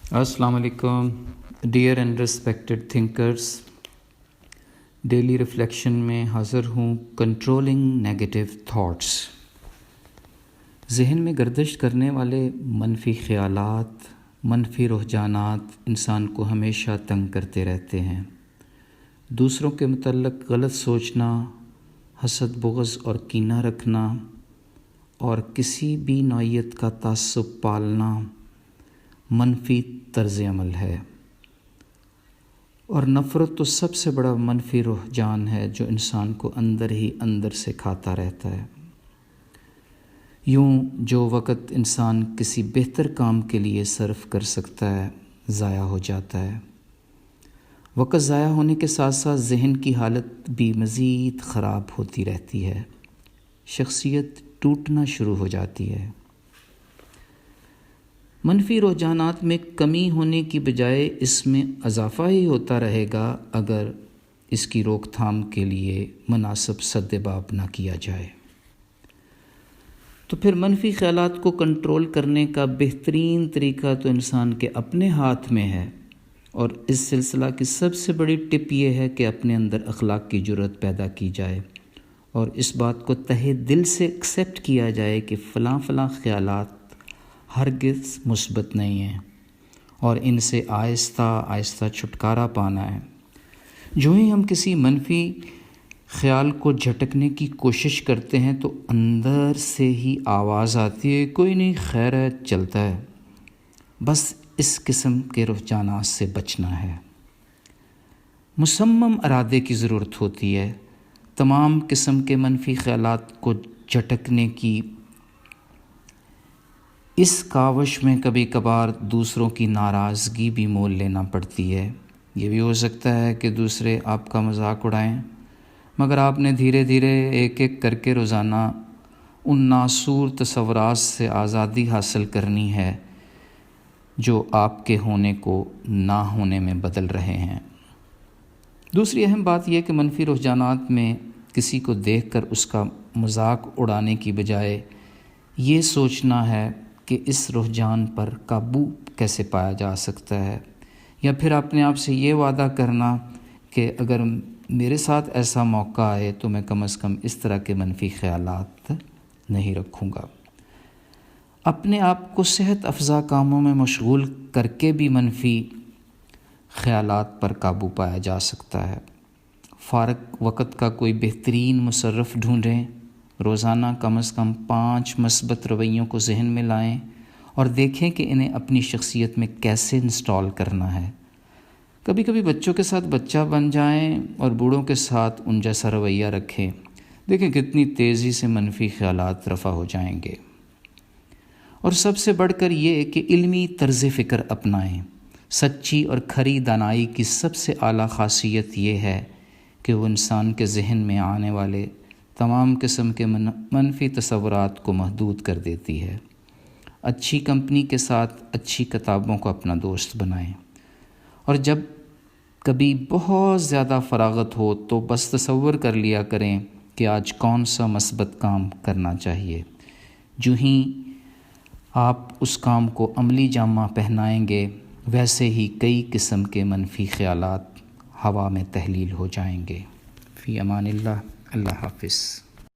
السلام علیکم dear and respected thinkers, daily reflection میں حاضر ہوں۔ کنٹرولنگ نیگیٹو تھاٹس، ذہن میں گردش کرنے والے منفی خیالات، منفی رجحانات انسان کو ہمیشہ تنگ کرتے رہتے ہیں۔ دوسروں کے متعلق غلط سوچنا، حسد، بغض اور کینہ رکھنا اور کسی بھی نوعیت کا تعصب پالنا منفی طرز عمل ہے، اور نفرت تو سب سے بڑا منفی رجحان ہے جو انسان کو اندر ہی اندر سے کھاتا رہتا ہے۔ یوں جو وقت انسان کسی بہتر کام کے لیے صرف کر سکتا ہے ضائع ہو جاتا ہے۔ وقت ضائع ہونے کے ساتھ ساتھ ذہن کی حالت بھی مزید خراب ہوتی رہتی ہے، شخصیت ٹوٹنا شروع ہو جاتی ہے۔ منفی رجحانات میں کمی ہونے کی بجائے اس میں اضافہ ہی ہوتا رہے گا اگر اس کی روک تھام کے لیے مناسب سدباب نہ کیا جائے۔ تو پھر منفی خیالات کو کنٹرول کرنے کا بہترین طریقہ تو انسان کے اپنے ہاتھ میں ہے، اور اس سلسلہ کی سب سے بڑی ٹپ یہ ہے کہ اپنے اندر اخلاق کی جرأت پیدا کی جائے اور اس بات کو تہہ دل سے ایکسیپٹ کیا جائے کہ فلاں فلاں خیالات ہرگز مثبت نہیں ہیں اور ان سے آہستہ آہستہ چھٹکارا پانا ہے۔ جو ہی ہم کسی منفی خیال کو جھٹکنے کی کوشش کرتے ہیں تو اندر سے ہی آواز آتی ہے، کوئی نہیں، خیر ہے، چلتا ہے۔ بس اس قسم کے رجحانات سے بچنا ہے۔ مصمم ارادے کی ضرورت ہوتی ہے۔ تمام قسم کے منفی خیالات کو جھٹکنے کی اس کاوش میں کبھی کبھار دوسروں کی ناراضگی بھی مول لینا پڑتی ہے۔ یہ بھی ہو سکتا ہے کہ دوسرے آپ کا مذاق اڑائیں، مگر آپ نے دھیرے دھیرے ایک ایک کر کے روزانہ ان ناسور تصورات سے آزادی حاصل کرنی ہے جو آپ کے ہونے کو نہ ہونے میں بدل رہے ہیں۔ دوسری اہم بات یہ کہ منفی رجحانات میں کسی کو دیکھ کر اس کا مذاق اڑانے کی بجائے یہ سوچنا ہے کہ اس رجحان پر قابو کیسے پایا جا سکتا ہے، یا پھر اپنے آپ سے یہ وعدہ کرنا کہ اگر میرے ساتھ ایسا موقع آئے تو میں کم از کم اس طرح کے منفی خیالات نہیں رکھوں گا۔ اپنے آپ کو صحت افزا کاموں میں مشغول کر کے بھی منفی خیالات پر قابو پایا جا سکتا ہے۔ فارغ وقت کا کوئی بہترین مصرف ڈھونڈیں، روزانہ کم از کم 5 مثبت رویوں کو ذہن میں لائیں اور دیکھیں کہ انہیں اپنی شخصیت میں کیسے انسٹال کرنا ہے۔ کبھی کبھی بچوں کے ساتھ بچہ بن جائیں اور بوڑھوں کے ساتھ ان جیسا رویہ رکھیں، دیکھیں کتنی تیزی سے منفی خیالات رفع ہو جائیں گے۔ اور سب سے بڑھ کر یہ کہ علمی طرز فکر اپنائیں۔ سچی اور کھری دانائی کی سب سے اعلیٰ خاصیت یہ ہے کہ وہ انسان کے ذہن میں آنے والے تمام قسم کے منفی تصورات کو محدود کر دیتی ہے۔ اچھی کمپنی کے ساتھ اچھی کتابوں کو اپنا دوست بنائیں، اور جب کبھی بہت زیادہ فراغت ہو تو بس تصور کر لیا کریں کہ آج کون سا مثبت کام کرنا چاہیے۔ جو ہی آپ اس کام کو عملی جامہ پہنائیں گے ویسے ہی کئی قسم کے منفی خیالات ہوا میں تحلیل ہو جائیں گے۔ فی امان اللہ، اللہ حافظ۔